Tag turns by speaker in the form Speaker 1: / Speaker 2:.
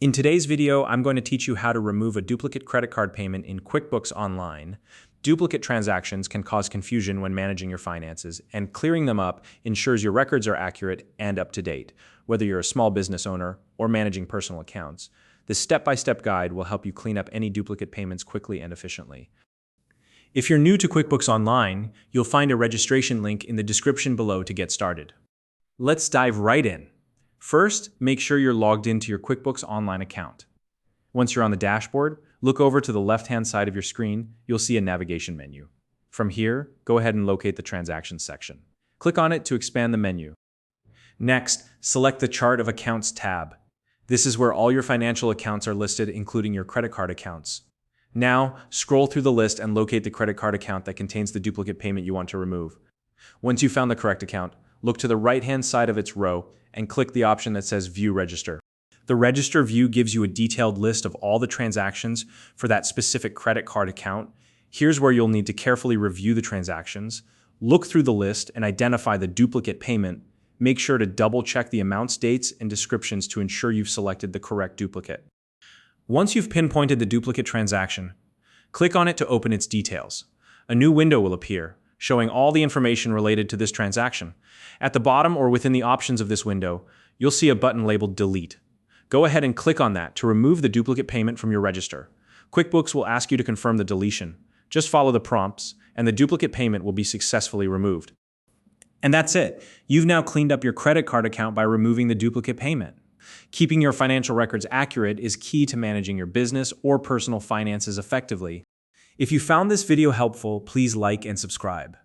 Speaker 1: In today's video, I'm going to teach you how to remove a duplicate credit card payment in QuickBooks Online. Duplicate transactions can cause confusion when managing your finances, and clearing them up ensures your records are accurate and up to date, whether you're a small business owner or managing personal accounts. This step-by-step guide will help you clean up any duplicate payments quickly and efficiently. If you're new to QuickBooks Online, you'll find a registration link in the description below to get started. Let's dive right in. First, make sure you're logged into your QuickBooks Online account. Once you're on the dashboard, look over to the left-hand side of your screen. You'll see a navigation menu. From here, go ahead and locate the Transactions section. Click on it to expand the menu. Next, select the Chart of Accounts tab. This is where all your financial accounts are listed, including your credit card accounts. Now, scroll through the list and locate the credit card account that contains the duplicate payment you want to remove. Once you've found the correct account, look to the right-hand side of its row and click the option that says View Register. The Register view gives you a detailed list of all the transactions for that specific credit card account. Here's where you'll need to carefully review the transactions, look through the list, and identify the duplicate payment. Make sure to double-check the amounts, dates, and descriptions to ensure you've selected the correct duplicate. Once you've pinpointed the duplicate transaction, click on it to open its details. A new window will appear, showing all the information related to this transaction. At the bottom or within the options of this window, you'll see a button labeled Delete. Go ahead and click on that to remove the duplicate payment from your register. QuickBooks will ask you to confirm the deletion. Just follow the prompts, and the duplicate payment will be successfully removed. And that's it. You've now cleaned up your credit card account by removing the duplicate payment. Keeping your financial records accurate is key to managing your business or personal finances effectively. If you found this video helpful, please like and subscribe.